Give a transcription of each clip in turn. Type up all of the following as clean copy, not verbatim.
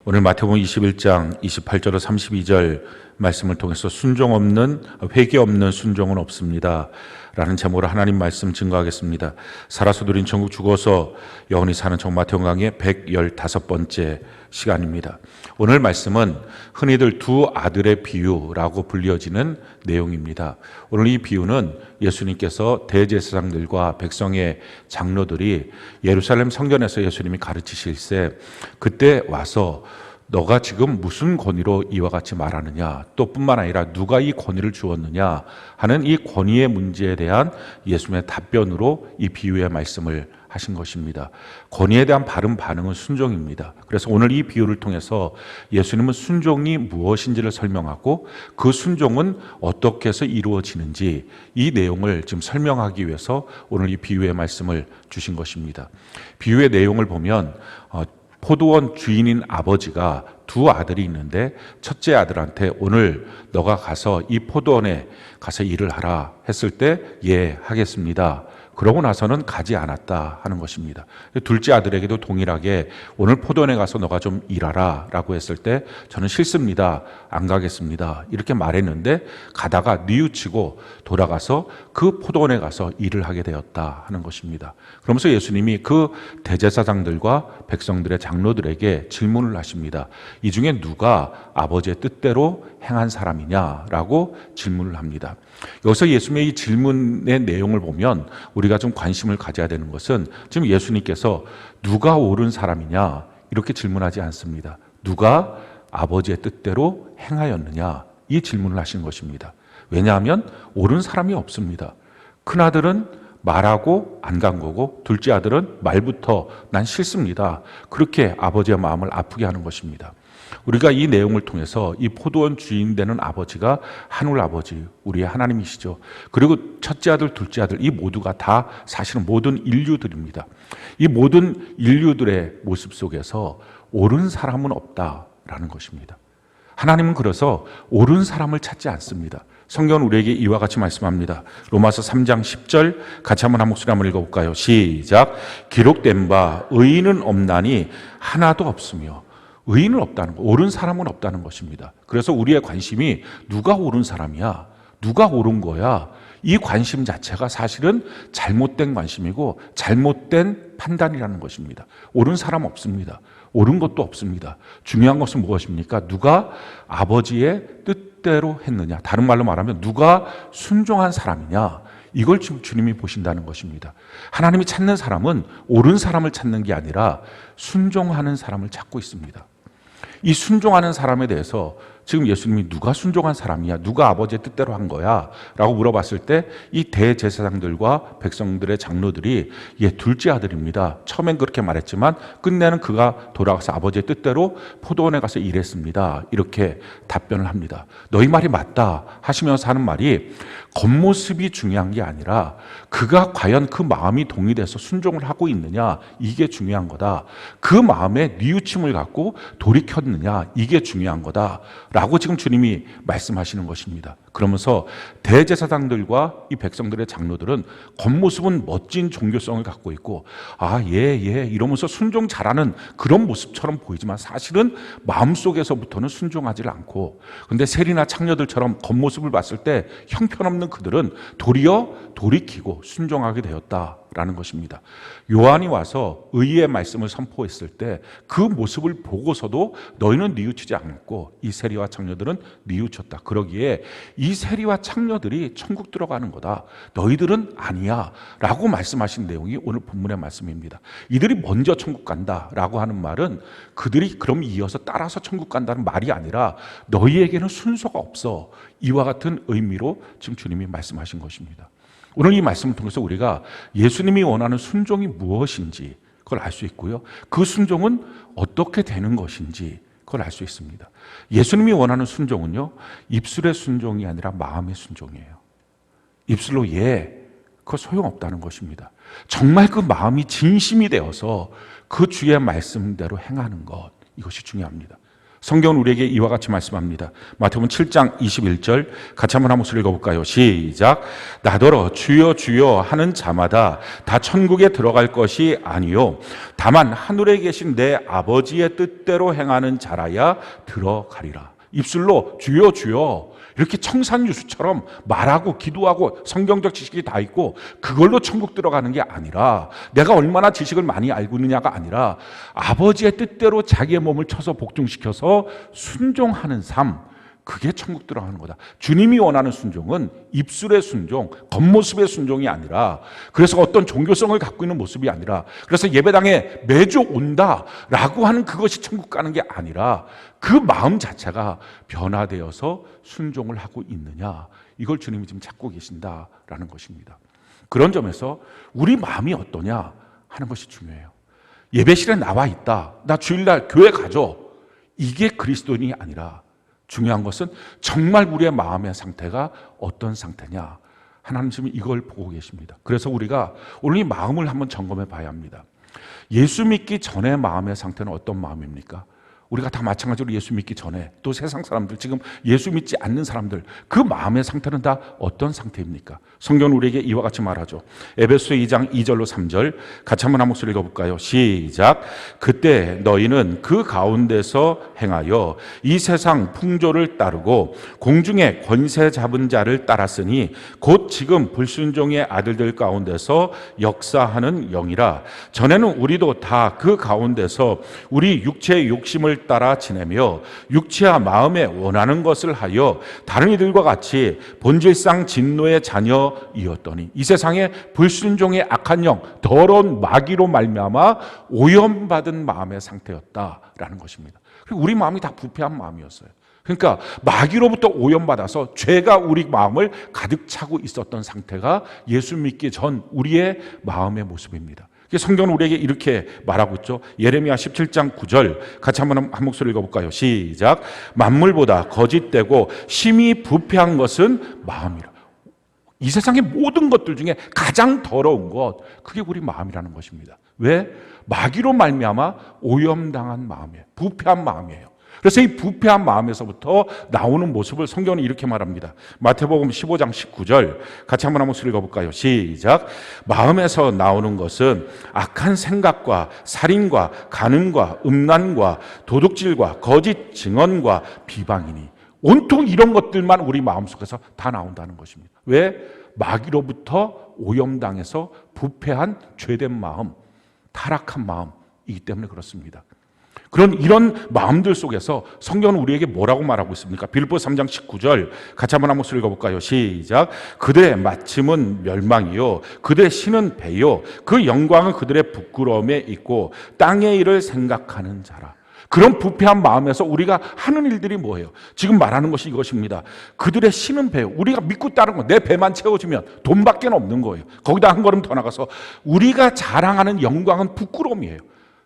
오늘 마태복음 21장 28절로 32절 말씀을 통해서 순종 없는, 회개 없는 순종은 없습니다 라는 제목으로 하나님 말씀 증거하겠습니다. 살아서 누린 천국, 죽어서 영원히 사는 천, 마태복음 강의 115번째 시간입니다. 오늘 말씀은 흔히들 두 아들의 비유라고 불려지는 내용입니다. 오늘 이 비유는 예수님께서 대제사장들과 백성의 장로들이 예루살렘 성전에서 예수님이 가르치실세 그때 와서 너가 지금 무슨 권위로 이와 같이 말하느냐, 또 뿐만 아니라 누가 이 권위를 주었느냐 하는 이 권위의 문제에 대한 예수님의 답변으로 이 비유의 말씀을 하신 것입니다. 권위에 대한 바른 반응은 순종입니다. 그래서 오늘 이 비유를 통해서 예수님은 순종이 무엇인지를 설명하고 그 순종은 어떻게 해서 이루어지는지 이 내용을 지금 설명하기 위해서 오늘 이 비유의 말씀을 주신 것입니다. 비유의 내용을 보면 포도원 주인인 아버지가 두 아들이 있는데 첫째 아들한테 오늘 너가 가서 이 포도원에 가서 일을 하라 했을 때 예, 하겠습니다. 그러고 나서는 가지 않았다 하는 것입니다. 둘째 아들에게도 동일하게 오늘 포도원에 가서 너가 좀 일하라 라고 했을 때 저는 싫습니다, 안 가겠습니다 이렇게 말했는데 가다가 뉘우치고 돌아가서 그 포도원에 가서 일을 하게 되었다 하는 것입니다. 그러면서 예수님이 그 대제사장들과 백성들의 장로들에게 질문을 하십니다. 이 중에 누가 아버지의 뜻대로 행한 사람이냐라고 질문을 합니다. 여기서 예수님의 이 질문의 내용을 보면 우리가 좀 관심을 가져야 되는 것은 지금 예수님께서 누가 옳은 사람이냐 이렇게 질문하지 않습니다. 누가 아버지의 뜻대로 행하였느냐 이 질문을 하신 것입니다. 왜냐하면 옳은 사람이 없습니다. 큰아들은 말하고 안 간 거고 둘째 아들은 말부터 난 싫습니다 그렇게 아버지의 마음을 아프게 하는 것입니다. 우리가 이 내용을 통해서 이 포도원 주인 되는 아버지가 하늘 아버지, 우리의 하나님이시죠. 그리고 첫째 아들, 둘째 아들 이 모두가 다 사실은 모든 인류들입니다. 이 모든 인류들의 모습 속에서 옳은 사람은 없다라는 것입니다. 하나님은 그래서 옳은 사람을 찾지 않습니다. 성경은 우리에게 이와 같이 말씀합니다. 로마서 3장 10절 같이 한번 한 목소리 한번 읽어볼까요? 시작. 기록된 바 의인은 없나니 하나도 없으며. 의인은 없다는 것, 옳은 사람은 없다는 것입니다. 그래서 우리의 관심이 누가 옳은 사람이야? 누가 옳은 거야? 이 관심 자체가 사실은 잘못된 관심이고 잘못된 판단이라는 것입니다. 옳은 사람 없습니다. 옳은 것도 없습니다. 중요한 것은 무엇입니까? 누가 아버지의 뜻대로 했느냐. 다른 말로 말하면 누가 순종한 사람이냐. 이걸 지금 주님이 보신다는 것입니다. 하나님이 찾는 사람은 옳은 사람을 찾는 게 아니라 순종하는 사람을 찾고 있습니다. 이 순종하는 사람에 대해서 지금 예수님이 누가 순종한 사람이야? 누가 아버지의 뜻대로 한 거야? 라고 물어봤을 때 이 대제사장들과 백성들의 장로들이 예, 둘째 아들입니다. 처음엔 그렇게 말했지만 끝내는 그가 돌아가서 아버지의 뜻대로 포도원에 가서 일했습니다. 이렇게 답변을 합니다. 너희 말이 맞다 하시면서 하는 말이 겉모습이 중요한 게 아니라 그가 과연 그 마음이 동의돼서 순종을 하고 있느냐 이게 중요한 거다. 그 마음에 뉘우침을 갖고 돌이켰느냐 이게 중요한 거다 라고 지금 주님이 말씀하시는 것입니다. 그러면서 대제사장들과 이 백성들의 장로들은 겉모습은 멋진 종교성을 갖고 있고 예 이러면서 순종 잘하는 그런 모습처럼 보이지만 사실은 마음속에서부터는 순종하지 않고 근데 세리나 창녀들처럼 겉모습을 봤을 때 형편없는 그들은 도리어 돌이키고 순종하게 되었다라는 것입니다. 요한이 와서 의의 말씀을 선포했을 때 그 모습을 보고서도 너희는 뉘우치지 않았고 이 세리와 창녀들은 뉘우쳤다. 그러기에 이 세리와 창녀들이 천국 들어가는 거다. 너희들은 아니야 라고 말씀하신 내용이 오늘 본문의 말씀입니다. 이들이 먼저 천국 간다 라고 하는 말은 그들이 그럼 이어서 따라서 천국 간다는 말이 아니라 너희에게는 순서가 없어. 이와 같은 의미로 지금 주님이 말씀하신 것입니다. 오늘 이 말씀을 통해서 우리가 예수님이 원하는 순종이 무엇인지 그걸 알 수 있고요. 그 순종은 어떻게 되는 것인지 그걸 알 수 있습니다. 예수님이 원하는 순종은요, 입술의 순종이 아니라 마음의 순종이에요. 입술로 그거 소용없다는 것입니다. 정말 그 마음이 진심이 되어서 그 주의 말씀대로 행하는 것, 이것이 중요합니다. 성경은 우리에게 이와 같이 말씀합니다. 마태복음 7장 21절 같이 한번 한 목소리 읽어볼까요? 시작. 나더러 주여 주여 하는 자마다 다 천국에 들어갈 것이 아니요 다만 하늘에 계신 내 아버지의 뜻대로 행하는 자라야 들어가리라. 입술로 주여 주여 이렇게 청산유수처럼 말하고 기도하고 성경적 지식이 다 있고 그걸로 천국 들어가는 게 아니라, 내가 얼마나 지식을 많이 알고 있느냐가 아니라 아버지의 뜻대로 자기의 몸을 쳐서 복종시켜서 순종하는 삶, 그게 천국 들어가는 거다. 주님이 원하는 순종은 입술의 순종, 겉모습의 순종이 아니라, 그래서 어떤 종교성을 갖고 있는 모습이 아니라, 그래서 예배당에 매주 온다라고 하는 그것이 천국 가는 게 아니라 그 마음 자체가 변화되어서 순종을 하고 있느냐, 이걸 주님이 지금 찾고 계신다라는 것입니다. 그런 점에서 우리 마음이 어떠냐 하는 것이 중요해요. 예배실에 나와 있다, 나 주일날 교회 가죠, 이게 그리스도인이 아니라 중요한 것은 정말 우리의 마음의 상태가 어떤 상태냐. 하나님 지금 이걸 보고 계십니다. 그래서 우리가 오늘 이 마음을 한번 점검해 봐야 합니다. 예수 믿기 전의 마음의 상태는 어떤 마음입니까? 우리가 다 마찬가지로 예수 믿기 전에, 또 세상 사람들, 지금 예수 믿지 않는 사람들, 그 마음의 상태는 다 어떤 상태입니까? 성경은 우리에게 이와 같이 말하죠. 에베소 2장 2절로 3절 같이 한번 한 목소리 읽어볼까요? 시작. 그때 너희는 그 가운데서 행하여 이 세상 풍조를 따르고 공중의 권세 잡은 자를 따랐으니 곧 지금 불순종의 아들들 가운데서 역사하는 영이라. 전에는 우리도 다 그 가운데서 우리 육체의 욕심을 따라 지내며 육체와 마음에 원하는 것을 하여 다른 이들과 같이 본질상 진노의 자녀이었더니 이 세상에 불순종의 악한 영, 더러운 마귀로 말미암아 오염받은 마음의 상태였다라는 것입니다. 우리 마음이 다 부패한 마음이었어요. 그러니까 마귀로부터 오염받아서 죄가 우리 마음을 가득 차고 있었던 상태가 예수 믿기 전 우리의 마음의 모습입니다. 성경은 우리에게 이렇게 말하고 있죠. 예레미야 17장 9절 같이 한번 한 목소리 읽어볼까요? 시작. 만물보다 거짓되고 심히 부패한 것은 마음이라. 이 세상의 모든 것들 중에 가장 더러운 것, 그게 우리 마음이라는 것입니다. 왜? 마귀로 말미암아 오염당한 마음이에요. 부패한 마음이에요. 그래서 이 부패한 마음에서부터 나오는 모습을 성경은 이렇게 말합니다. 마태복음 15장 19절 같이 한번 한 목소리 읽어볼까요? 시작. 마음에서 나오는 것은 악한 생각과 살인과 간음과 음란과 도둑질과 거짓 증언과 비방이니. 온통 이런 것들만 우리 마음속에서 다 나온다는 것입니다. 왜? 마귀로부터 오염당해서 부패한 죄된 마음, 타락한 마음이기 때문에 그렇습니다. 이런 마음들 속에서 성경은 우리에게 뭐라고 말하고 있습니까? 빌립보서 3장 19절 같이 한번 한 목소리 읽어볼까요? 시작. 그들의 마침은 멸망이요 그들의 신은 배요 그 영광은 그들의 부끄러움에 있고 땅의 일을 생각하는 자라. 그런 부패한 마음에서 우리가 하는 일들이 뭐예요? 지금 말하는 것이 이것입니다. 그들의 신은 배요. 우리가 믿고 따른 거, 내 배만 채워주면 돈밖에 없는 거예요. 거기다 한 걸음 더 나가서 우리가 자랑하는 영광은 부끄러움이에요.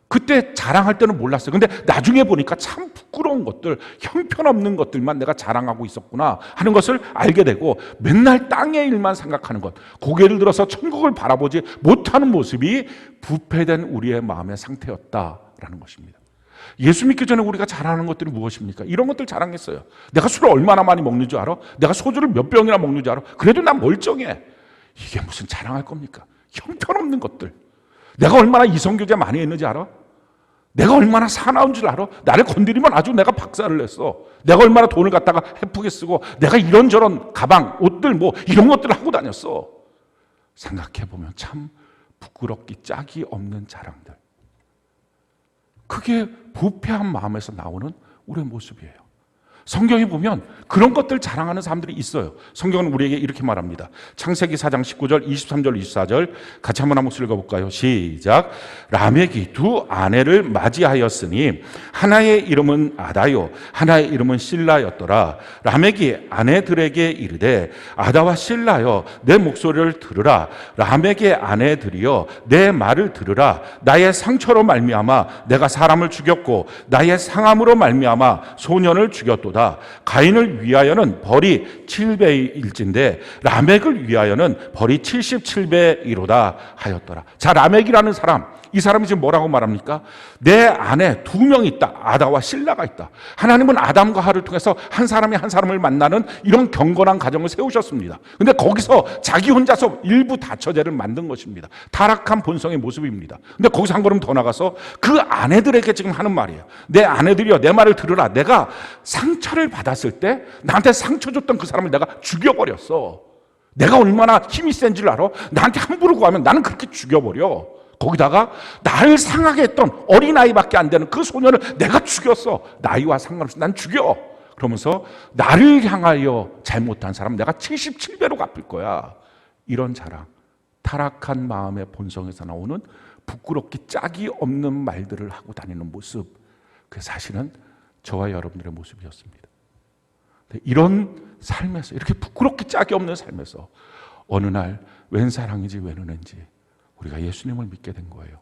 그때 자랑할 때는 몰랐어요. 근데 나중에 보니까 참 부끄러운 것들, 형편없는 것들만 내가 자랑하고 있었구나 하는 것을 알게 되고, 맨날 땅의 일만 생각하는 것, 고개를 들어서 천국을 바라보지 못하는 모습이 부패된 우리의 마음의 상태였다라는 것입니다. 예수 믿기 전에 우리가 자랑하는 것들이 무엇입니까? 이런 것들 자랑했어요. 내가 술을 얼마나 많이 먹는 줄 알아? 내가 소주를 몇 병이나 먹는 줄 알아? 그래도 난 멀쩡해. 이게 무슨 자랑할 겁니까? 형편없는 것들. 내가 얼마나 이성교제 많이 했는지 알아? 내가 얼마나 사나운 줄 알아? 나를 건드리면 아주 내가 박살을 냈어. 내가 얼마나 돈을 갖다가 헤프게 쓰고 내가 이런저런 가방, 옷들 뭐 이런 것들을 하고 다녔어. 생각해보면 참 부끄럽기 짝이 없는 자랑들. 그게 부패한 마음에서 나오는 우리의 모습이에요. 성경에 보면 그런 것들 자랑하는 사람들이 있어요. 성경은 우리에게 이렇게 말합니다. 창세기 4장 19절, 23절, 24절 같이 한번 한 목소리 읽어볼까요? 시작. 라멕이 두 아내를 맞이하였으니 하나의 이름은 아다요 하나의 이름은 실라였더라. 라멕이 아내들에게 이르되 아다와 실라여 내 목소리를 들으라. 라멕의 아내들이여 내 말을 들으라. 나의 상처로 말미암아 내가 사람을 죽였고 나의 상함으로 말미암아 소년을 죽였도다. 가인을 위하여는 벌이 7배일진데 라멕을 위하여는 벌이 77배이로다 하였더라. 자, 라멕이라는 사람, 이 사람이 지금 뭐라고 말합니까? 내 안에 두 명이 있다. 아다와 실라가 있다. 하나님은 아담과 하와를 통해서 한 사람이 한 사람을 만나는 이런 경건한 가정을 세우셨습니다. 근데 거기서 자기 혼자서 일부 다처제를 만든 것입니다. 타락한 본성의 모습입니다. 근데 거기서 한 걸음 더 나가서 그 아내들에게 지금 하는 말이에요. 내 아내들이여, 내 말을 들으라. 내가 상처를 받았을 때 나한테 상처 줬던 그 사람을 내가 죽여버렸어. 내가 얼마나 힘이 센 줄 알아? 나한테 함부로 구하면 나는 그렇게 죽여버려. 거기다가 나를 상하게 했던 어린아이밖에 안 되는 그 소년을 내가 죽였어. 나이와 상관없이 난 죽여. 그러면서 나를 향하여 잘못한 사람 내가 77배로 갚을 거야. 이런 자랑, 타락한 마음의 본성에서 나오는 부끄럽기 짝이 없는 말들을 하고 다니는 모습, 그게 사실은 저와 여러분들의 모습이었습니다. 이런 삶에서, 이렇게 부끄럽기 짝이 없는 삶에서 어느 날 웬 사랑인지 웬 은혜인지 우리가 예수님을 믿게 된 거예요.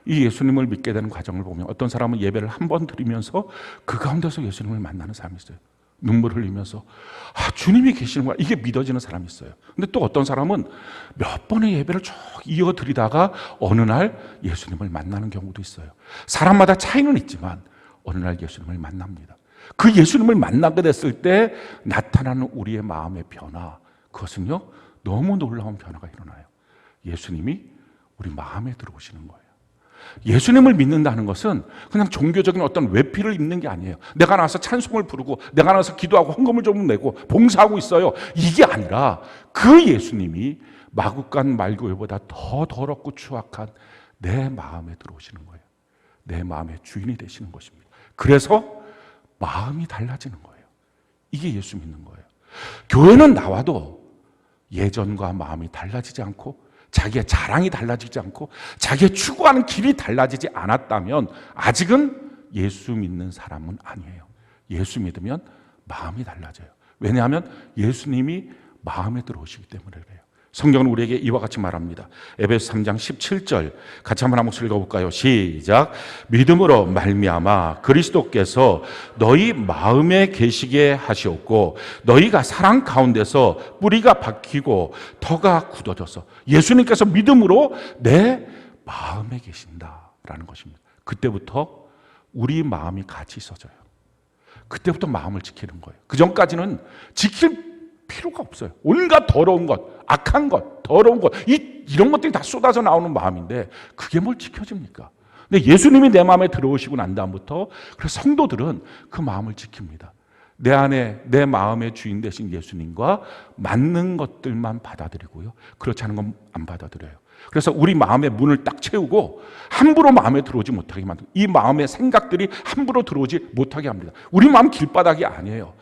이 예수님을 믿게 되는 과정을 보면 어떤 사람은 예배를 한 번 드리면서 그 가운데서 예수님을 만나는 사람이 있어요. 눈물을 흘리면서 주님이 계시는구나, 이게 믿어지는 사람이 있어요. 근데 또 어떤 사람은 몇 번의 예배를 쭉 이어 드리다가 어느 날 예수님을 만나는 경우도 있어요. 사람마다 차이는 있지만 어느 날 예수님을 만납니다. 그 예수님을 만나게 됐을 때 나타나는 우리의 마음의 변화, 그것은요 너무 놀라운 변화가 일어나요. 예수님이 우리 마음에 들어오시는 거예요. 예수님을 믿는다는 것은 그냥 종교적인 어떤 외피를 입는 게 아니에요. 내가 나와서 찬송을 부르고 내가 나와서 기도하고 헌금을 좀 내고 봉사하고 있어요, 이게 아니라 그 예수님이 마구간 말고요보다 더 더럽고 추악한 내 마음에 들어오시는 거예요. 내 마음의 주인이 되시는 것입니다. 그래서 마음이 달라지는 거예요. 이게 예수 믿는 거예요. 교회는 나와도 예전과 마음이 달라지지 않고 자기의 자랑이 달라지지 않고 자기의 추구하는 길이 달라지지 않았다면 아직은 예수 믿는 사람은 아니에요. 예수 믿으면 마음이 달라져요. 왜냐하면 예수님이 마음에 들어오시기 때문에 그래요. 성경은 우리에게 이와 같이 말합니다. 에베소 3장 17절 같이 한번 목소리 읽어볼까요? 시작. 믿음으로 말미암아 그리스도께서 너희 마음에 계시게 하시옵고 너희가 사랑 가운데서 뿌리가 박히고 터가 굳어져서 예수님께서 믿음으로 내 마음에 계신다라는 것입니다. 그때부터 우리 마음이 같이 있어져요. 그때부터 마음을 지키는 거예요. 그 전까지는 지킬 필요가 없어요. 온갖 더러운 것, 악한 것, 더러운 것, 이런 것들이 다 쏟아져 나오는 마음인데 그게 뭘 지켜집니까? 근데 예수님이 내 마음에 들어오시고 난 다음부터 그래서 성도들은 그 마음을 지킵니다. 내 안에 내 마음의 주인 되신 예수님과 맞는 것들만 받아들이고요, 그렇지 않은 건 안 받아들여요. 그래서 우리 마음의 문을 딱 채우고 함부로 마음에 들어오지 못하게 만들고 이 마음의 생각들이 함부로 들어오지 못하게 합니다. 우리 마음 길바닥이 아니에요.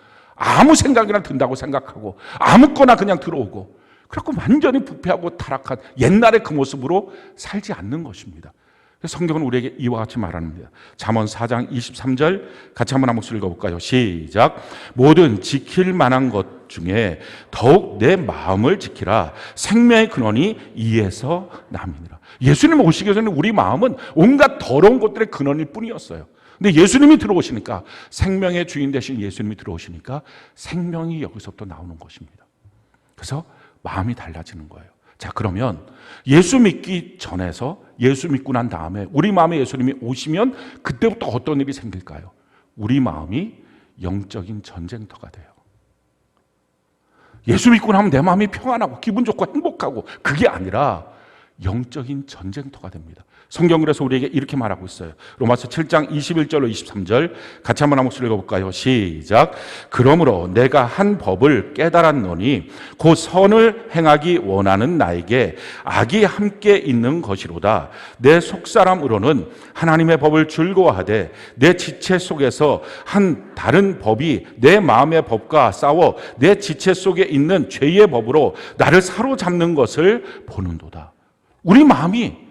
아무 생각이나 든다고 생각하고 아무거나 그냥 들어오고 그렇고 완전히 부패하고 타락한 옛날의 그 모습으로 살지 않는 것입니다. 성경은 우리에게 이와 같이 말합니다. 잠언 4장 23절 같이 한번 목소리 읽어볼까요? 시작. 모든 지킬 만한 것 중에 더욱 내 마음을 지키라. 생명의 근원이 이에서 남이니라. 예수님 오시기 전에 우리 마음은 온갖 더러운 것들의 근원일 뿐이었어요. 근데 예수님이 들어오시니까, 생명의 주인 되신 예수님이 들어오시니까 생명이 여기서부터 나오는 것입니다. 그래서 마음이 달라지는 거예요. 자, 그러면 예수 믿기 전에서 예수 믿고 난 다음에 우리 마음에 예수님이 오시면 그때부터 어떤 일이 생길까요? 우리 마음이 영적인 전쟁터가 돼요. 예수 믿고 나면 내 마음이 평안하고 기분 좋고 행복하고, 그게 아니라 영적인 전쟁터가 됩니다. 성경 그래서 우리에게 이렇게 말하고 있어요. 로마서 7장 21절로 23절 같이 한번 목소리 읽어볼까요? 시작. 그러므로 내가 한 법을 깨달았노니 곧 선을 행하기 원하는 나에게 악이 함께 있는 것이로다. 내 속사람으로는 하나님의 법을 즐거워하되 내 지체 속에서 한 다른 법이 내 마음의 법과 싸워 내 지체 속에 있는 죄의 법으로 나를 사로잡는 것을 보는도다. 우리 마음이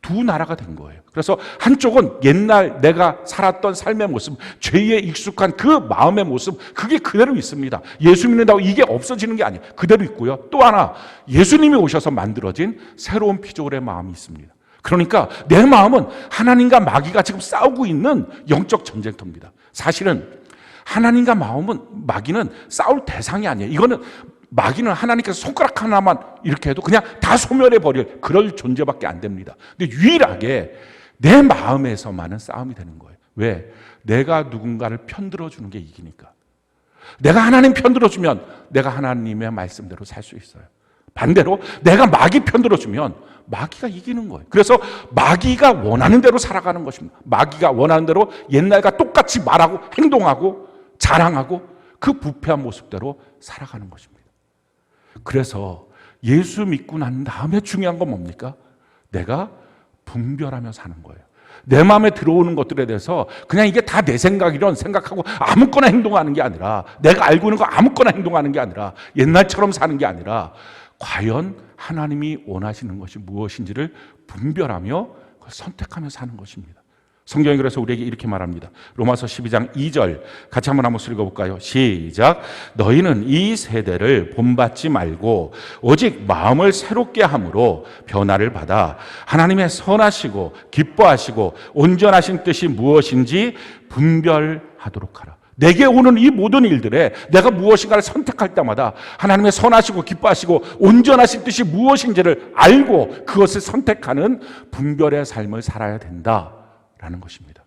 두 나라가 된 거예요. 그래서 한쪽은 옛날 내가 살았던 삶의 모습, 죄에 익숙한 그 마음의 모습, 그게 그대로 있습니다. 예수 믿는다고 이게 없어지는 게 아니에요. 그대로 있고요. 또 하나, 예수님이 오셔서 만들어진 새로운 피조물의 마음이 있습니다. 그러니까 내 마음은 하나님과 마귀가 지금 싸우고 있는 영적 전쟁터입니다. 사실은 하나님과 마귀는 싸울 대상이 아니에요. 이거는 마귀는 하나님께서 손가락 하나만 이렇게 해도 그냥 다 소멸해 버릴 그럴 존재밖에 안 됩니다. 근데 유일하게 내 마음에서만은 싸움이 되는 거예요. 왜? 내가 누군가를 편들어 주는 게 이기니까. 내가 하나님 편들어 주면 내가 하나님의 말씀대로 살 수 있어요. 반대로 내가 마귀 편들어 주면 마귀가 이기는 거예요. 그래서 마귀가 원하는 대로 살아가는 것입니다. 마귀가 원하는 대로 옛날과 똑같이 말하고 행동하고 자랑하고 그 부패한 모습대로 살아가는 것입니다. 그래서 예수 믿고 난 다음에 중요한 건 뭡니까? 내가 분별하며 사는 거예요. 내 마음에 들어오는 것들에 대해서 그냥 이게 다 내 생각이런 생각하고 아무거나 행동하는 게 아니라, 내가 알고 있는 거 아무거나 행동하는 게 아니라, 옛날처럼 사는 게 아니라 과연 하나님이 원하시는 것이 무엇인지를 분별하며 그걸 선택하며 사는 것입니다. 성경이 그래서 우리에게 이렇게 말합니다. 로마서 12장 2절 같이 한번 읽어볼까요? 시작. 너희는 이 세대를 본받지 말고 오직 마음을 새롭게 함으로 변화를 받아 하나님의 선하시고 기뻐하시고 온전하신 뜻이 무엇인지 분별하도록 하라. 내게 오는 이 모든 일들에 내가 무엇인가를 선택할 때마다 하나님의 선하시고 기뻐하시고 온전하신 뜻이 무엇인지를 알고 그것을 선택하는 분별의 삶을 살아야 된다 라는 것입니다.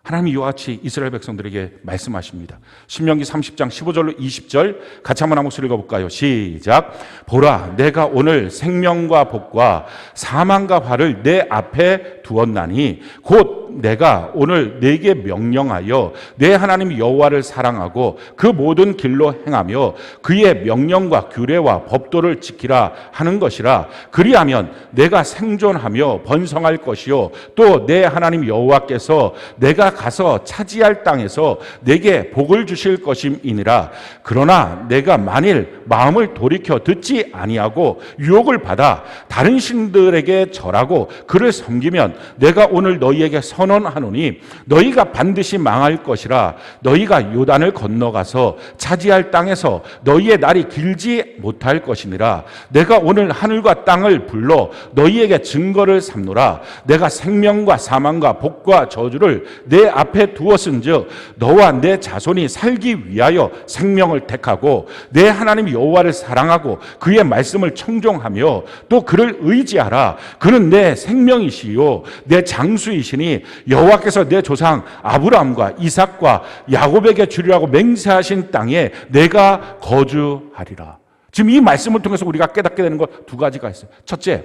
하나님이 이와 같이 이스라엘 백성들에게 말씀하십니다. 신명기 30장 15절로 20절 같이 한번 읽어볼까요? 시작. 보라, 내가 오늘 생명과 복과 사망과 화를 내 앞에 두었나니 곧 내가 오늘 네게 명령하여 내 하나님 여호와를 사랑하고 그 모든 길로 행하며 그의 명령과 규례와 법도를 지키라 하는 것이라. 그리하면 내가 생존하며 번성할 것이요 또 내 하나님 여호와께서 내가 가서 차지할 땅에서 내게 복을 주실 것임이니라. 그러나 내가 만일 마음을 돌이켜 듣지 아니하고 유혹을 받아 다른 신들에게 절하고 그를 섬기면 내가 오늘 너희에게 선언하노니 너희가 반드시 망할 것이라. 너희가 요단을 건너가서 차지할 땅에서 너희의 날이 길지 못할 것이니라. 내가 오늘 하늘과 땅을 불러 너희에게 증거를 삼노라. 내가 생명과 사망과 복과 저주를 내 앞에 두었은즉 너와 내 자손이 살기 위하여 생명을 택하고 내 하나님 여호와를 사랑하고 그의 말씀을 청종하며 또 그를 의지하라. 그는 내 생명이시요 내 장수이시니 여호와께서 내 조상 아브라함과 이삭과 야곱에게 주리라고 맹세하신 땅에 내가 거주하리라. 지금 이 말씀을 통해서 우리가 깨닫게 되는 것 두 가지가 있어요. 첫째,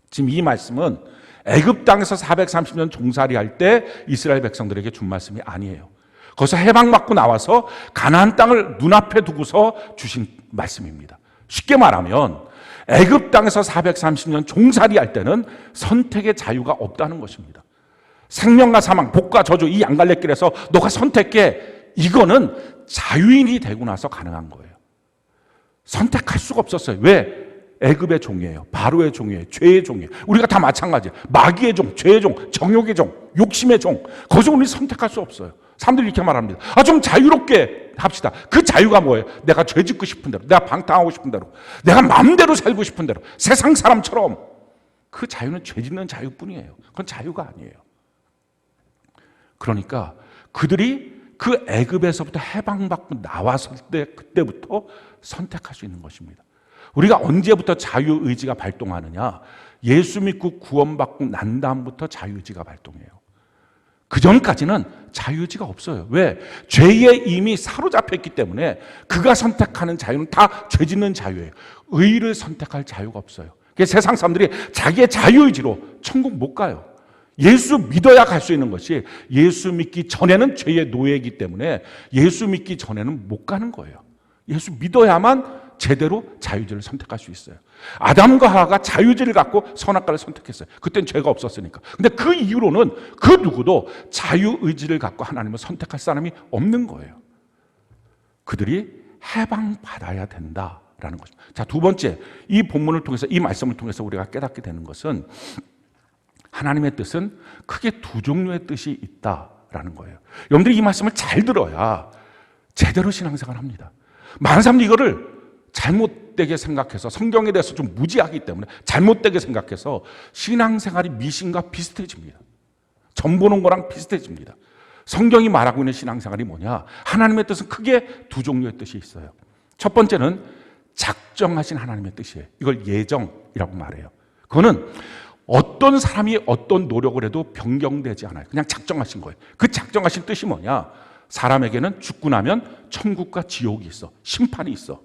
지금 이 말씀은 애굽 땅에서 430년 종살이 할 때 이스라엘 백성들에게 준 말씀이 아니에요. 거기서 해방받고 나와서 가나안 땅을 눈앞에 두고서 주신 말씀입니다. 쉽게 말하면 애굽 땅에서 430년 종살이 할 때는 선택의 자유가 없다는 것입니다. 생명과 사망, 복과 저주 이 양갈래길에서 너가 선택해, 이거는 자유인이 되고 나서 가능한 거예요. 선택할 수가 없었어요. 왜? 애굽의 종이에요. 바로의 종이에요. 죄의 종이에요. 우리가 다 마찬가지예요. 마귀의 종, 죄의 종, 정욕의 종, 욕심의 종. 거기서 우리 선택할 수 없어요. 사람들이 이렇게 말합니다. 좀 자유롭게 합시다. 그 자유가 뭐예요? 내가 죄 짓고 싶은 대로, 내가 방탕하고 싶은 대로, 내가 마음대로 살고 싶은 대로, 세상 사람처럼. 그 자유는 죄 짓는 자유뿐이에요. 그건 자유가 아니에요. 그러니까 그들이 그 애굽에서부터 해방받고 나왔을 때 그때부터 선택할 수 있는 것입니다. 우리가 언제부터 자유의지가 발동하느냐? 예수 믿고 구원받고 난 다음부터 자유의지가 발동해요. 그 전까지는 자유의지가 없어요. 왜? 죄에 이미 사로잡혀 있기 때문에 그가 선택하는 자유는 다 죄 짓는 자유예요. 의를 선택할 자유가 없어요. 그래서 세상 사람들이 자기의 자유의지로 천국 못 가요. 예수 믿어야 갈 수 있는 것이, 예수 믿기 전에는 죄의 노예이기 때문에 예수 믿기 전에는 못 가는 거예요. 예수 믿어야만 제대로 자유의지를 선택할 수 있어요. 아담과 하와가 자유의지를 갖고 선악과를 선택했어요. 그땐 죄가 없었으니까. 근데 그 이후로는 그 누구도 자유의지를 갖고 하나님을 선택할 사람이 없는 거예요. 그들이 해방받아야 된다라는 거죠. 자, 두 번째, 이 본문을 통해서, 이 말씀을 통해서 우리가 깨닫게 되는 것은 하나님의 뜻은 크게 두 종류의 뜻이 있다라는 거예요. 여러분들이 이 말씀을 잘 들어야 제대로 신앙생활을 합니다. 많은 사람들이 이거를 잘못되게 생각해서, 성경에 대해서 좀 무지하기 때문에 잘못되게 생각해서 신앙생활이 미신과 비슷해집니다. 점 보는 거랑 비슷해집니다. 성경이 말하고 있는 신앙생활이 뭐냐? 하나님의 뜻은 크게 두 종류의 뜻이 있어요. 첫 번째는 작정하신 하나님의 뜻이에요. 이걸 예정이라고 말해요. 그거는 어떤 사람이 어떤 노력을 해도 변경되지 않아요. 그냥 작정하신 거예요. 그 작정하신 뜻이 뭐냐? 사람에게는 죽고 나면 천국과 지옥이 있어. 심판이 있어.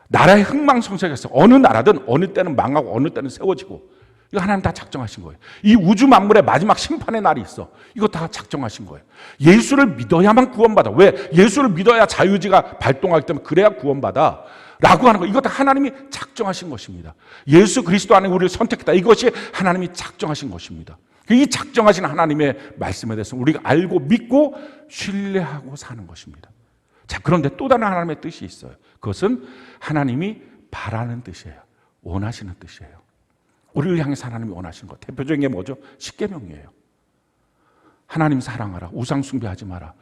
나라의 흥망성쇠가 있어. 어느 나라든 어느 때는 망하고 어느 때는 세워지고. 이거 하나님 다 작정하신 거예요. 이 우주 만물의 마지막 심판의 날이 있어. 이거 다 작정하신 거예요. 예수를 믿어야만 구원받아. 왜? 예수를 믿어야 자유지가 발동하기 때문에 그래야 구원받아. 라고 하는 거. 이거 다 하나님이 작정하신 것입니다. 예수 그리스도 안에 우리를 선택했다. 이것이 하나님이 작정하신 것입니다. 이 작정하신 하나님의 말씀에 대해서 우리가 알고 믿고 신뢰하고 사는 것입니다. 자, 그런데 또 다른 하나님의 뜻이 있어요. 그것은 하나님이 바라는 뜻이에요. 원하시는 뜻이에요. 우리를 향해서 하나님이 원하시는 것. 대표적인 게 뭐죠? 십계명이에요. 하나님 사랑하라. 우상 숭배하지 마라.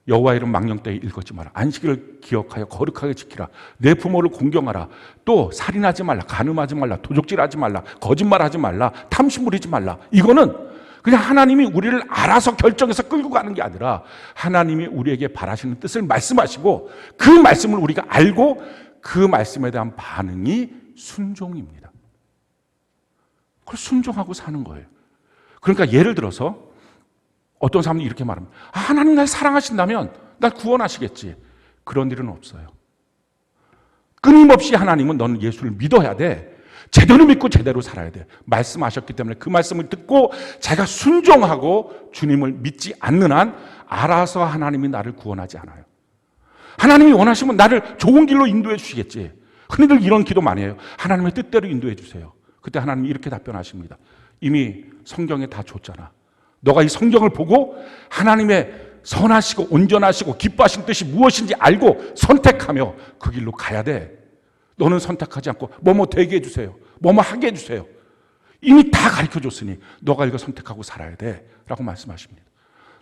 여호와 이름 망령되이 읽지 마라. 안식일을 기억하여 거룩하게 지키라. 내 부모를 공경하라. 또 살인하지 말라. 간음하지 말라. 도적질하지 말라. 거짓말하지 말라. 탐심 부리지 말라. 이거는 그냥 하나님이 우리를 알아서 결정해서 끌고 가는 게 아니라 하나님이 우리에게 바라시는 뜻을 말씀하시고 그 말씀을 우리가 알고 그 말씀에 대한 반응이 순종입니다. 그걸 순종하고 사는 거예요. 그러니까 예를 들어서 어떤 사람이 이렇게 말합니다. 하나님 날 사랑하신다면 날 구원하시겠지. 그런 일은 없어요. 끊임없이 하나님은 너는 예수를 믿어야 돼. 제대로 믿고 제대로 살아야 돼. 말씀하셨기 때문에 그 말씀을 듣고 제가 순종하고 주님을 믿지 않는 한 알아서 하나님이 나를 구원하지 않아요. 하나님이 원하시면 나를 좋은 길로 인도해 주시겠지. 흔히들 이런 기도 많이 해요. 하나님의 뜻대로 인도해 주세요. 그때 하나님이 이렇게 답변하십니다. 이미 성경에 다 줬잖아. 너가 이 성경을 보고 하나님의 선하시고 온전하시고 기뻐하신 뜻이 무엇인지 알고 선택하며 그 길로 가야 돼. 너는 선택하지 않고 뭐뭐 되게 해주세요. 뭐뭐 하게 해주세요. 이미 다 가르쳐줬으니 너가 이거 선택하고 살아야 돼 라고 말씀하십니다.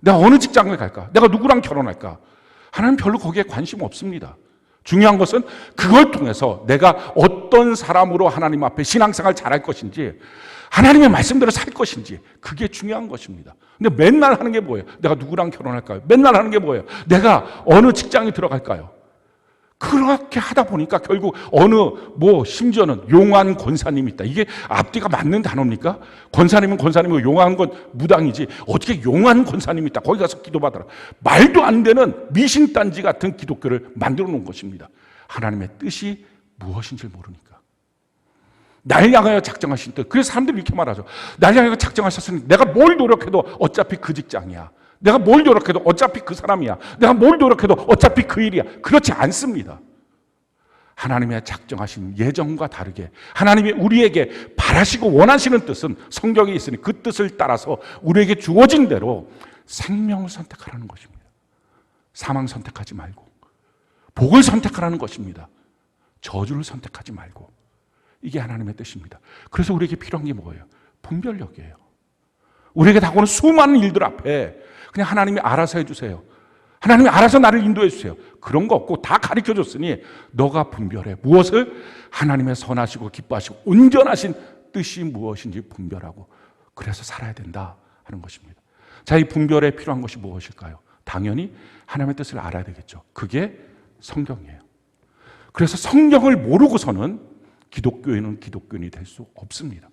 내가 어느 직장을 갈까? 내가 누구랑 결혼할까? 하나님 별로 거기에 관심 없습니다. 중요한 것은 그걸 통해서 내가 어떤 사람으로 하나님 앞에 신앙생활 잘할 것인지 하나님의 말씀대로 살 것인지 그게 중요한 것입니다. 근데 맨날 하는 게 뭐예요? 내가 누구랑 결혼할까요? 맨날 하는 게 뭐예요? 내가 어느 직장에 들어갈까요? 그렇게 하다 보니까 결국 심지어는 용한 권사님이 있다. 이게 앞뒤가 맞는 단어입니까? 권사님은 권사님이고 용한 건 무당이지. 어떻게 용한 권사님이 있다. 거기 가서 기도받아라. 말도 안 되는 미신단지 같은 기독교를 만들어 놓은 것입니다. 하나님의 뜻이 무엇인지 모르니까. 날 향하여 작정하신 뜻. 그래서 사람들이 이렇게 말하죠. 날 향하여 작정하셨으니 내가 뭘 노력해도 어차피 그 직장이야. 내가 뭘 노력해도 어차피 그 사람이야. 내가 뭘 노력해도 어차피 그 일이야. 그렇지 않습니다. 하나님의 작정하신 예정과 다르게 하나님이 우리에게 바라시고 원하시는 뜻은 성경에 있으니 그 뜻을 따라서 우리에게 주어진 대로 생명을 선택하라는 것입니다. 사망 선택하지 말고 복을 선택하라는 것입니다. 저주를 선택하지 말고. 이게 하나님의 뜻입니다. 그래서 우리에게 필요한 게 뭐예요? 분별력이에요. 우리에게 다가오는 수많은 일들 앞에 그냥 하나님이 알아서 해주세요. 하나님이 알아서 나를 인도해 주세요. 그런 거 없고 다 가르쳐줬으니 너가 분별해. 무엇을? 하나님의 선하시고 기뻐하시고 온전하신 뜻이 무엇인지 분별하고 그래서 살아야 된다 하는 것입니다. 자, 이 분별에 필요한 것이 무엇일까요? 당연히 하나님의 뜻을 알아야 되겠죠. 그게 성경이에요. 그래서 성경을 모르고서는 기독교인은 기독교인이 될 수 없습니다.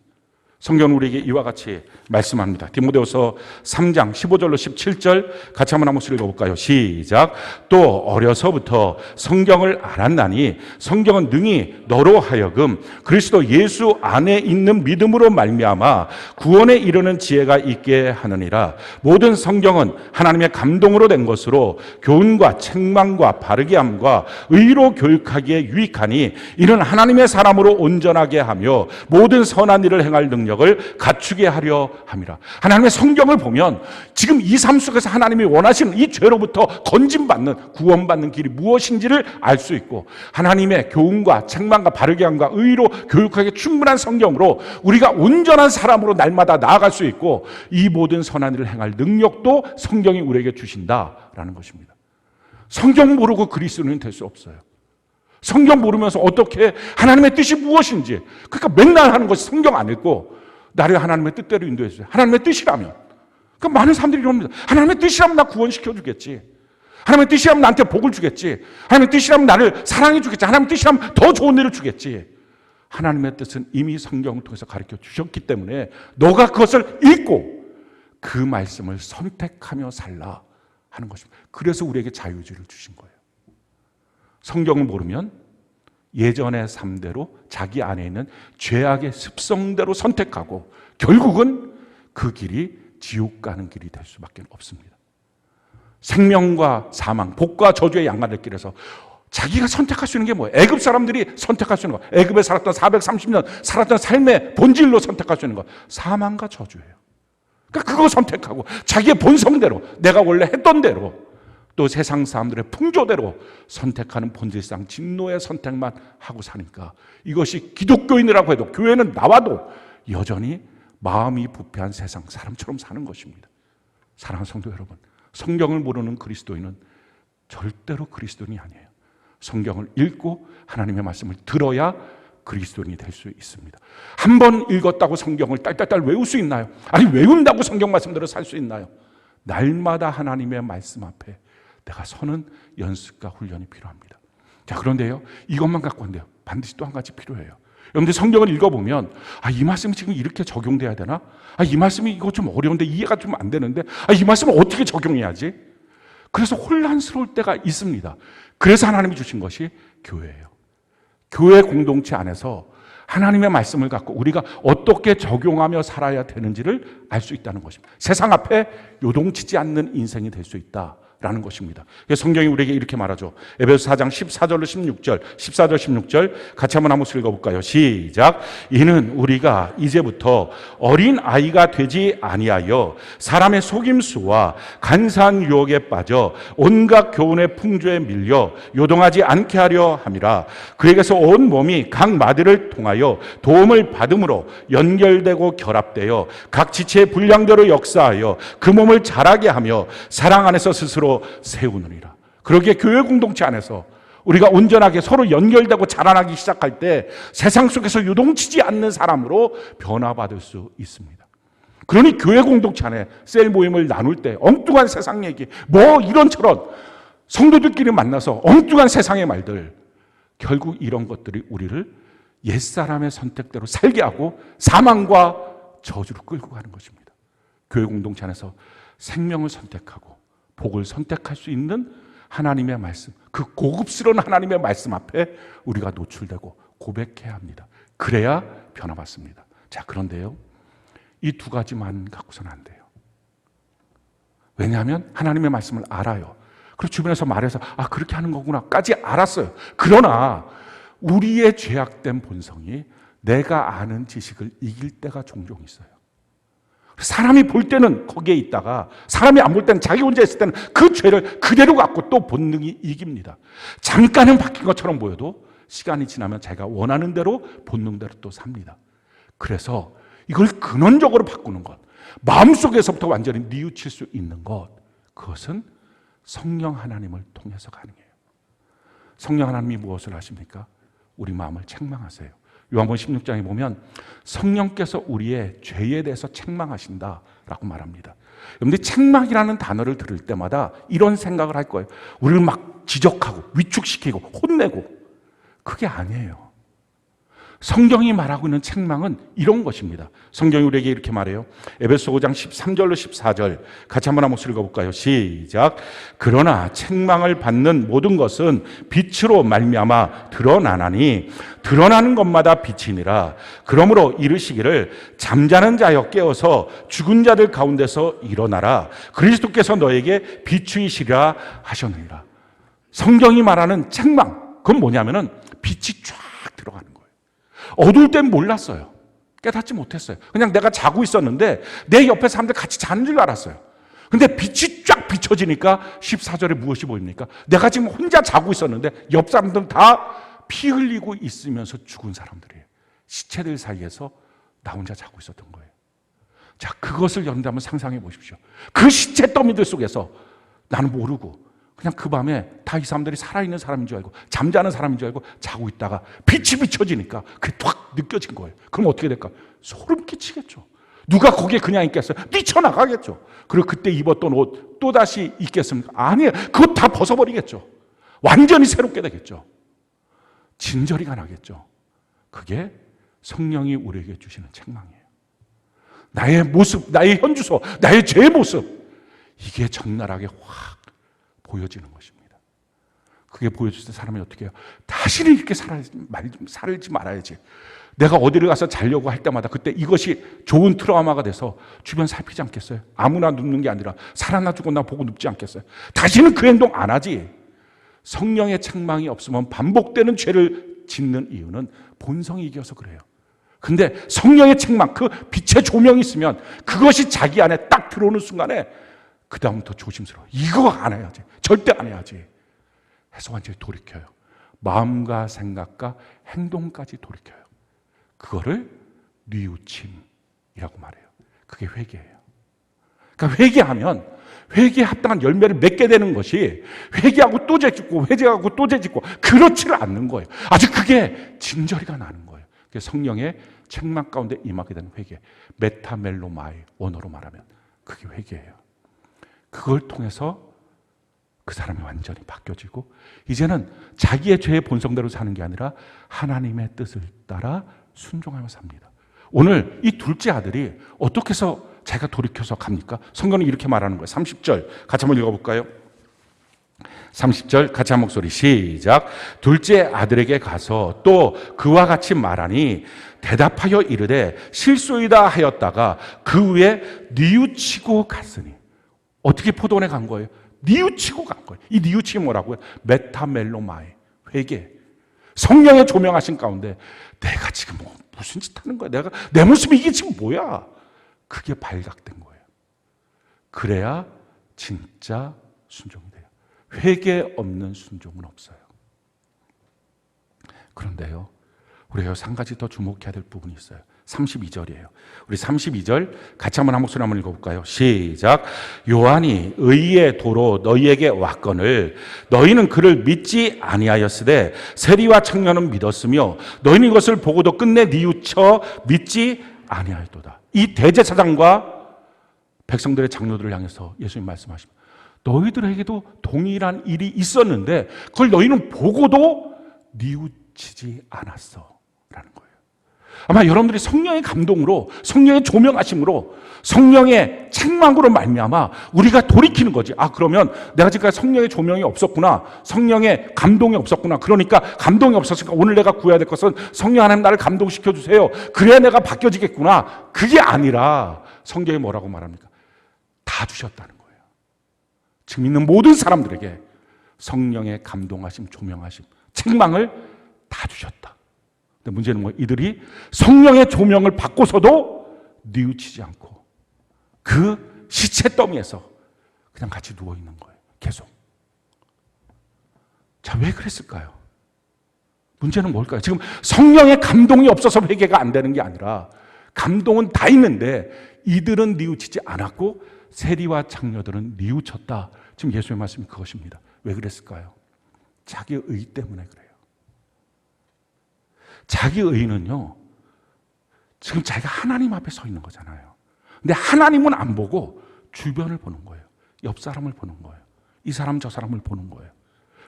성경은 우리에게 이와 같이 말씀합니다. 디모데후서 3장 15절로 17절 같이 한번 한 목소리 읽어볼까요? 시작. 또 어려서부터 성경을 알았나니 성경은 능히 너로 하여금 그리스도 예수 안에 있는 믿음으로 말미암아 구원에 이르는 지혜가 있게 하느니라. 모든 성경은 하나님의 감동으로 된 것으로 교훈과 책망과 바르게 함과 의로 교육하기에 유익하니 이는 하나님의 사람으로 온전하게 하며 모든 선한 일을 행할 능력을 갖추게 하려 함이라. 하나님의 성경을 보면 지금 이 삶 속에서 하나님이 원하시는 이 죄로부터 건진받는 구원받는 길이 무엇인지를 알 수 있고 하나님의 교훈과 책망과 바르게 함과 의로 교육하기에 충분한 성경으로 우리가 온전한 사람으로 날마다 나아갈 수 있고 이 모든 선한 일을 행할 능력도 성경이 우리에게 주신다라는 것입니다. 성경 모르고 그리스도인은 될 수 없어요. 성경 모르면서 어떻게 하나님의 뜻이 무엇인지 그러니까 맨날 하는 것이 성경 안 읽고 나를 하나님의 뜻대로 인도해 주세요. 하나님의 뜻이라면 그러니까 많은 사람들이 이럽니다. 하나님의 뜻이라면 나 구원시켜 주겠지. 하나님의 뜻이라면 나한테 복을 주겠지. 하나님의 뜻이라면 나를 사랑해 주겠지. 하나님의 뜻이라면 더 좋은 일을 주겠지. 하나님의 뜻은 이미 성경을 통해서 가르쳐 주셨기 때문에 너가 그것을 읽고 그 말씀을 선택하며 살라 하는 것입니다. 그래서 우리에게 자유의지를 주신 거예요. 성경을 모르면 예전의 삶대로 자기 안에 있는 죄악의 습성대로 선택하고 결국은 그 길이 지옥 가는 길이 될 수밖에 없습니다. 생명과 사망, 복과 저주의 양가될 길에서 자기가 선택할 수 있는 게 뭐예요? 애굽 사람들이 선택할 수 있는 거, 애굽에 살았던 430년 살았던 삶의 본질로 선택할 수 있는 거, 사망과 저주예요. 그러니까 그거 선택하고 자기의 본성대로, 내가 원래 했던 대로, 또 세상 사람들의 풍조대로 선택하는 본질상 진노의 선택만 하고 사니까 이것이 기독교인이라고 해도, 교회는 나와도 여전히 마음이 부패한 세상 사람처럼 사는 것입니다. 사랑하는 성도 여러분, 성경을 모르는 그리스도인은 절대로 그리스도인이 아니에요. 성경을 읽고 하나님의 말씀을 들어야 그리스도인이 될 수 있습니다. 한 번 읽었다고 성경을 딸딸딸 외울 수 있나요? 아니, 외운다고 성경 말씀대로 살 수 있나요? 날마다 하나님의 말씀 앞에 내가 서는 연습과 훈련이 필요합니다. 자, 그런데요, 이것만 갖고 안 돼요. 반드시 또 한 가지 필요해요. 여러분들 성경을 읽어보면, 이 말씀이 지금 이렇게 적용돼야 되나? 이 말씀이 이거 좀 어려운데 이해가 좀 안 되는데, 이 말씀을 어떻게 적용해야지? 그래서 혼란스러울 때가 있습니다. 그래서 하나님이 주신 것이 교회예요. 교회 공동체 안에서 하나님의 말씀을 갖고 우리가 어떻게 적용하며 살아야 되는지를 알 수 있다는 것입니다. 세상 앞에 요동치지 않는 인생이 될 수 있다라는 것입니다. 성경이 우리에게 이렇게 말하죠. 에베소 4장 14절로 16절, 14절 16절 같이 한번 읽어볼까요? 시작. 이는 우리가 이제부터 어린 아이가 되지 아니하여 사람의 속임수와 간사한 유혹에 빠져 온갖 교훈의 풍조에 밀려 요동하지 않게 하려 함이라. 그에게서 온 몸이 각 마디를 통하여 도움을 받음으로 연결되고 결합되어 각 지체의 분량대로 역사하여 그 몸을 자라게 하며 사랑 안에서 스스로 세우느니라. 그러기에 교회 공동체 안에서 우리가 온전하게 서로 연결되고 자라나기 시작할 때 세상 속에서 유동치지 않는 사람으로 변화받을 수 있습니다. 그러니 교회 공동체 안에 셀 모임을 나눌 때 엉뚱한 세상 얘기, 이런저런 성도들끼리 만나서 엉뚱한 세상의 말들, 결국 이런 것들이 우리를 옛사람의 선택대로 살게 하고 사망과 저주로 끌고 가는 것입니다. 교회 공동체 안에서 생명을 선택하고 복을 선택할 수 있는 하나님의 말씀, 그 고급스러운 하나님의 말씀 앞에 우리가 노출되고 고백해야 합니다. 그래야 변화받습니다. 자, 그런데요, 이 두 가지만 갖고서는 안 돼요. 왜냐하면 하나님의 말씀을 알아요. 그리고 주변에서 말해서 그렇게 하는 거구나까지 알았어요. 그러나 우리의 죄악된 본성이 내가 아는 지식을 이길 때가 종종 있어요. 사람이 볼 때는 거기에 있다가 사람이 안 볼 때는, 자기 혼자 있을 때는 그 죄를 그대로 갖고 또 본능이 이깁니다. 잠깐은 바뀐 것처럼 보여도 시간이 지나면 자기가 원하는 대로 본능대로 또 삽니다. 그래서 이걸 근원적으로 바꾸는 것, 마음속에서부터 완전히 뉘우칠 수 있는 것, 그것은 성령 하나님을 통해서 가능해요. 성령 하나님이 무엇을 하십니까? 우리 마음을 책망하세요. 요한복음 16장에 보면 성령께서 우리의 죄에 대해서 책망하신다라고 말합니다. 여러분들 책망이라는 단어를 들을 때마다 이런 생각을 할 거예요. 우리를 막 지적하고 위축시키고 혼내고, 그게 아니에요. 성경이 말하고 있는 책망은 이런 것입니다. 성경이 우리에게 이렇게 말해요. 에베소 5장 13절로 14절 같이 한번 읽어볼까요? 시작. 그러나 책망을 받는 모든 것은 빛으로 말미암아 드러나나니 드러나는 것마다 빛이니라. 그러므로 이르시기를 잠자는 자여 깨어서 죽은 자들 가운데서 일어나라. 그리스도께서 너에게 비추이시리라 하셨느니라. 성경이 말하는 책망, 그건 뭐냐면은 빛이 쫙 들어가는 거예요. 어두울 땐 몰랐어요. 깨닫지 못했어요. 그냥 내가 자고 있었는데 내 옆에 사람들 같이 자는 줄 알았어요. 근데 빛이 쫙 비춰지니까 14절에 무엇이 보입니까? 내가 지금 혼자 자고 있었는데 옆 사람들은 다 피 흘리고 있으면서 죽은 사람들이에요. 시체들 사이에서 나 혼자 자고 있었던 거예요. 자, 그것을 여러분들 한번 상상해 보십시오. 그 시체 더미들 속에서 나는 모르고 그냥 그 밤에 다 이 사람들이 살아있는 사람인 줄 알고 잠자는 사람인 줄 알고 자고 있다가 빛이 비춰지니까 그게 확 느껴진 거예요. 그럼 어떻게 될까? 소름 끼치겠죠. 누가 거기에 그냥 있겠어요? 뛰쳐나가겠죠. 그리고 그때 입었던 옷 또다시 입겠습니까? 아니에요. 그거 다 벗어버리겠죠. 완전히 새롭게 되겠죠. 진저리가 나겠죠. 그게 성령이 우리에게 주시는 책망이에요. 나의 모습, 나의 현주소, 나의 죄의 모습, 이게 적나라하게 확 보여지는 것입니다. 그게 보여질 때 사람이 어떻게 해요? 다시는 이렇게 살지 말아야지. 내가 어디를 가서 자려고 할 때마다 그때 이것이 좋은 트라우마가 돼서 주변 살피지 않겠어요? 아무나 눕는 게 아니라 살아나 죽었나 보고 눕지 않겠어요? 다시는 그 행동 안 하지. 성령의 책망이 없으면 반복되는 죄를 짓는 이유는 본성이 이겨서 그래요. 근데 성령의 책망, 그 빛의 조명이 있으면 그것이 자기 안에 딱 들어오는 순간에 그 다음부터 조심스러워. 이거 안 해야지. 절대 안 해야지. 해서 완전히 돌이켜요. 마음과 생각과 행동까지 돌이켜요. 그거를 뉘우침이라고 말해요. 그게 회개예요. 그러니까 회개하면 회개에 합당한 열매를 맺게 되는 것이 회개하고 또 죄짓고 회개하고 또 죄짓고 그렇지를 않는 거예요. 아주 그게 진저리가 나는 거예요. 성령의 책망 가운데 임하게 되는 회개. 메타멜로마이, 원어로 말하면 그게 회개예요. 그걸 통해서 그 사람이 완전히 바뀌어지고 이제는 자기의 죄의 본성대로 사는 게 아니라 하나님의 뜻을 따라 순종하며 삽니다. 오늘 이 둘째 아들이 어떻게 해서 자기가 돌이켜서 갑니까? 성경은 이렇게 말하는 거예요. 30절 같이 한번 읽어볼까요? 30절 같이 한 목소리 시작. 둘째 아들에게 가서 또 그와 같이 말하니 대답하여 이르되 실소이다 하였다가 그 후에 뉘우치고 갔으니. 어떻게 포도원에 간 거예요? 뉘우치고 간 거예요. 이 뉘우침이 뭐라고요? 메타멜로마이, 회개. 성령의 조명하신 가운데 내가 지금 무슨 짓 하는 거야? 내 모습이 이게 지금 뭐야? 그게 발각된 거예요. 그래야 진짜 순종이 돼요. 회개 없는 순종은 없어요. 그런데요, 우리가 한 가지 더 주목해야 될 부분이 있어요. 32절이에요. 우리 32절 같이 한번 한 목소리 한번 읽어볼까요? 시작. 요한이 의의 도로 너희에게 왔거늘 너희는 그를 믿지 아니하였으되 세리와 청년은 믿었으며 너희는 이것을 보고도 끝내 뉘우쳐 믿지 아니하였도다. 이 대제사장과 백성들의 장로들을 향해서 예수님 말씀하십니다. 너희들에게도 동일한 일이 있었는데 그걸 너희는 보고도 뉘우치지 않았어 라는 거예요. 아마 여러분들이 성령의 감동으로, 성령의 조명하심으로, 성령의 책망으로 말미암아 우리가 돌이키는 거지. 아, 그러면 내가 지금까지 성령의 조명이 없었구나, 성령의 감동이 없었구나, 그러니까 감동이 없었으니까 오늘 내가 구해야 될 것은 성령 하나님 나를 감동시켜 주세요, 그래야 내가 바뀌어지겠구나. 그게 아니라 성경이 뭐라고 말합니까? 다 주셨다는 거예요. 지금 있는 모든 사람들에게 성령의 감동하심, 조명하심, 책망을 다 주셨다. 근데 문제는 뭐 이들이 성령의 조명을 받고서도 뉘우치지 않고 그 시체 더미에서 그냥 같이 누워 있는 거예요. 계속. 자, 왜 그랬을까요? 문제는 뭘까요? 지금 성령의 감동이 없어서 회개가 안 되는 게 아니라 감동은 다 있는데 이들은 뉘우치지 않았고 세리와 장녀들은 뉘우쳤다. 지금 예수의 말씀이 그것입니다. 왜 그랬을까요? 자기 의 때문에 그래요. 자기 의는요, 지금 자기가 하나님 앞에 서 있는 거잖아요. 근데 하나님은 안 보고 주변을 보는 거예요. 옆 사람을 보는 거예요. 이 사람 저 사람을 보는 거예요.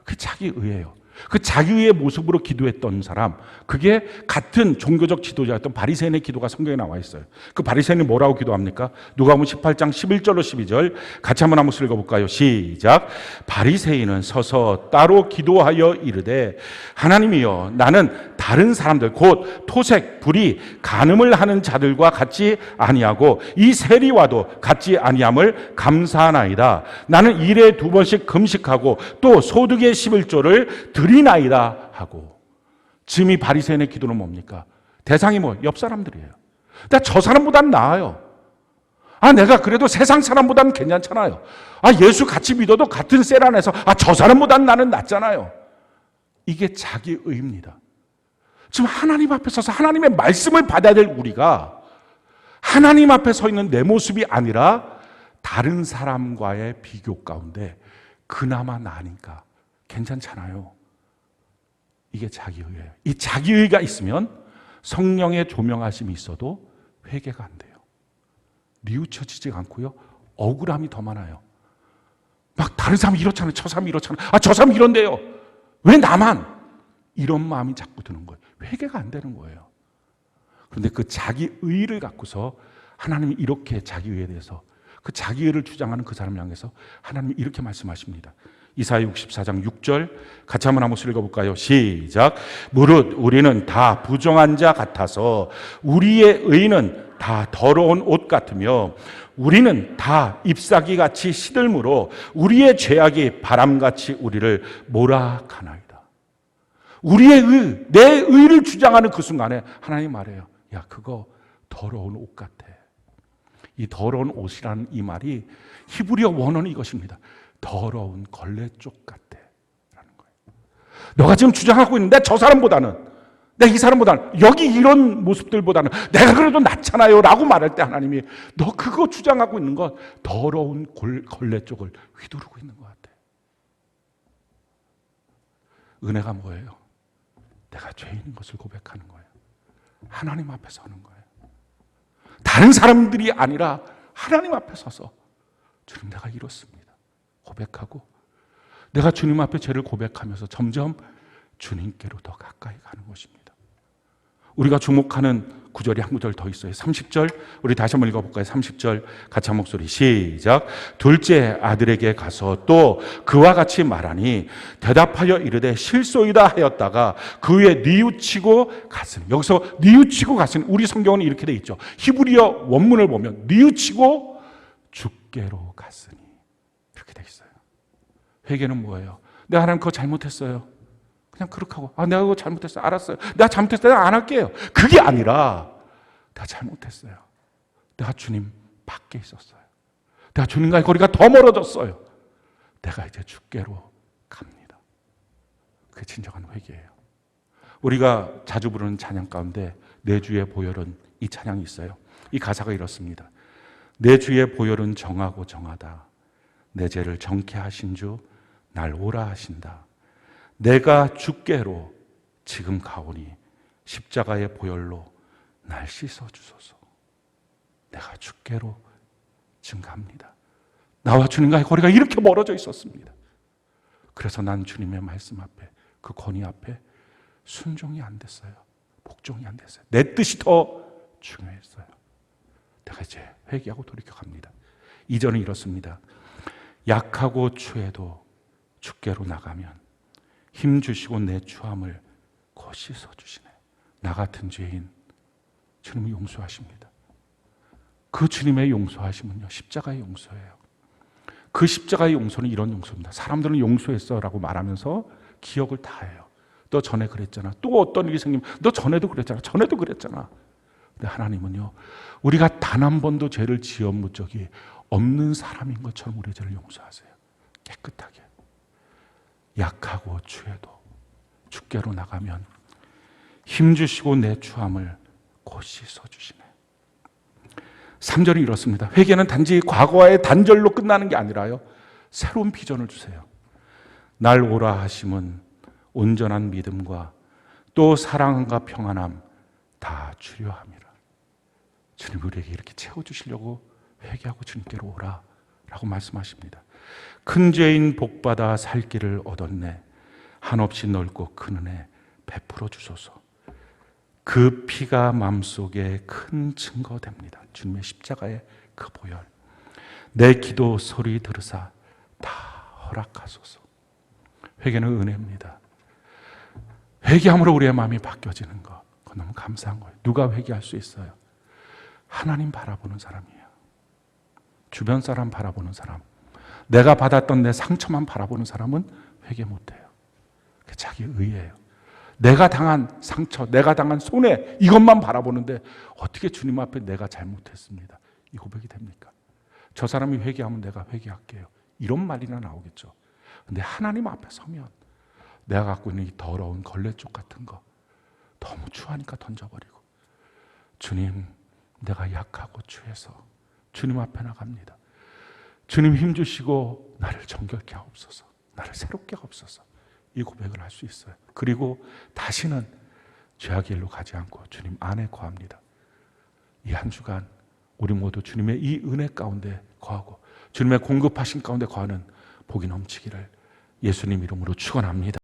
그게 자기 의예요. 그 자기 의의 모습으로 기도했던 사람, 그게 같은 종교적 지도자였던 바리새인의 기도가 성경에 나와 있어요. 그 바리새인이 뭐라고 기도합니까? 누가복음 18장 11절로 12절 같이 한번 읽어볼까요? 시작. 바리새인은 서서 따로 기도하여 이르되 하나님이여, 나는 다른 사람들 곧 토색, 불의, 간음을 하는 자들과 같지 아니하고 이 세리와도 같지 아니함을 감사하나이다. 나는 일에 2번씩 금식하고 또 소득의 11조를 드리나이다 하고. 지금 이 바리새인의 기도는 뭡니까? 대상이 뭐? 옆 사람들이에요. 나 저 사람보단 나아요. 아, 내가 그래도 세상 사람보단 괜찮잖아요. 아, 예수 같이 믿어도 같은 셀 안에서 저 사람보단 나는 낫잖아요. 이게 자기 의입니다. 지금 하나님 앞에 서서 하나님의 말씀을 받아야 될 우리가 하나님 앞에 서 있는 내 모습이 아니라 다른 사람과의 비교 가운데 그나마 나으니까 괜찮잖아요. 이게 자기의예요. 이 자기의가 있으면 성령의 조명하심이 있어도 회개가 안 돼요. 뉘우쳐지지 않고요. 억울함이 더 많아요. 막 다른 사람이 이렇잖아요. 저 사람이 이렇잖아요. 아, 저 사람이 이런데요. 왜 나만? 이런 마음이 자꾸 드는 거예요. 회개가 안 되는 거예요. 그런데 그 자기 의를 갖고서 하나님이 이렇게 자기 의에 대해서 그 자기 의를 주장하는 그 사람을 향해서 하나님이 이렇게 말씀하십니다. 이사야 64장 6절 같이 한번 읽어볼까요? 시작. 무릇 우리는 다 부정한 자 같아서 우리의 의는 다 더러운 옷 같으며 우리는 다 잎사귀 같이 시들므로 우리의 죄악이 바람같이 우리를 몰아가나이다. 우리의 의, 내 의를 주장하는 그 순간에 하나님 말해요. 야, 그거 더러운 옷 같아. 이 더러운 옷이라는 이 말이 히브리어 원어는 이것입니다. 더러운 걸레쪽 같아 라는 거예요. 너가 지금 주장하고 있는데 저 사람보다는, 내가 이 사람보다는, 여기 이런 모습들보다는 내가 그래도 낫잖아요 라고 말할 때 하나님이 너 그거 주장하고 있는 건 더러운 걸레쪽을 휘두르고 있는 것 같아. 은혜가 뭐예요? 내가 죄인인 것을 고백하는 거예요. 하나님 앞에 서는 거예요. 다른 사람들이 아니라 하나님 앞에 서서 주님, 내가 이렇습니다 고백하고, 내가 주님 앞에 죄를 고백하면서 점점 주님께로 더 가까이 가는 것입니다. 우리가 주목하는 구절이 한 구절 더 있어요. 30절 우리 다시 한번 읽어볼까요? 30절 같이 한 목소리 시작. 둘째 아들에게 가서 또 그와 같이 말하니 대답하여 이르되 실소이다 하였다가 그 후에 뉘우치고 갔으니, 여기서 뉘우치고 갔으니 우리 성경은 이렇게 돼 있죠. 히브리어 원문을 보면 뉘우치고 주께로 갔으니 이렇게 돼 있어요. 회개는 뭐예요? 내가 하나님 그거 잘못했어요. 그냥 그렇게 하고, 아, 내가 그거 잘못했어요. 알았어요. 내가 잘못했어요. 내가 안 할게요. 그게 아니라 내가 잘못했어요. 내가 주님 밖에 있었어요. 내가 주님과의 거리가 더 멀어졌어요. 내가 이제 주께로 갑니다. 그게 진정한 회개예요. 우리가 자주 부르는 찬양 가운데 내 주의 보혈은, 이 찬양이 있어요. 이 가사가 이렇습니다. 내 주의 보혈은 정하고 정하다. 내 죄를 정케 하신 주 날 오라 하신다. 내가 주께로 지금 가오니 십자가의 보혈로 날 씻어주소서. 내가 주께로 지금 갑니다. 나와 주님과의 거리가 이렇게 멀어져 있었습니다. 그래서 난 주님의 말씀 앞에, 그 권위 앞에 순종이 안 됐어요. 복종이 안 됐어요. 내 뜻이 더 중요했어요. 내가 이제 회개하고 돌이켜갑니다. 이전은 이렇습니다. 약하고 추해도 주께로 나가면 힘 주시고 내 추함을 곧 씻어주시네. 나 같은 죄인 주님이 용서하십니다. 그 주님의 용서하심은요, 십자가의 용서예요. 그 십자가의 용서는 이런 용서입니다. 사람들은 용서했어 라고 말하면서 기억을 다 해요. 너 전에 그랬잖아. 또 어떤 일이 생기면 너 전에도 그랬잖아. 전에도 그랬잖아. 근데 하나님은요, 우리가 단 한 번도 죄를 지은 적이 없는 사람인 것처럼 우리의 죄를 용서하세요. 깨끗하게. 약하고 추해도 주께로 나가면 힘주시고 내 추함을 곧 씻어주시네. 3절이 이렇습니다. 회개는 단지 과거와의 단절로 끝나는 게 아니라요, 새로운 비전을 주세요. 날 오라 하심은 온전한 믿음과 또 사랑과 평안함 다 주려 함이라. 주님 우리에게 이렇게 채워주시려고 회개하고 주님께로 오라 라고 말씀하십니다. 큰 죄인 복받아 살 길을 얻었네. 한없이 넓고 큰 은혜 베풀어 주소서. 그 피가 마음속에 큰 증거됩니다. 주님의 십자가의 그 보혈. 내 기도 소리 들으사 다 허락하소서. 회개는 은혜입니다. 회개함으로 우리의 마음이 바뀌어지는 것, 그건 너무 감사한 거예요. 누가 회개할 수 있어요? 하나님 바라보는 사람이에요. 주변 사람 바라보는 사람, 내가 받았던 내 상처만 바라보는 사람은 회개 못해요. 그게 자기 의예요. 내가 당한 상처, 내가 당한 손해, 이것만 바라보는데 어떻게 주님 앞에 내가 잘못했습니다, 이 고백이 됩니까? 저 사람이 회개하면 내가 회개할게요, 이런 말이나 나오겠죠. 근데 하나님 앞에 서면 내가 갖고 있는 이 더러운 걸레쪽 같은 거 너무 추하니까 던져버리고, 주님 내가 약하고 추해서 주님 앞에 나갑니다. 주님 힘주시고 나를 정결케 하옵소서, 나를 새롭게 하옵소서. 이 고백을 할 수 있어요. 그리고 다시는 죄악의 일로 가지 않고 주님 안에 거합니다. 이 한 주간 우리 모두 주님의 이 은혜 가운데 거하고 주님의 공급하신 가운데 거하는 복이 넘치기를 예수님 이름으로 축원합니다.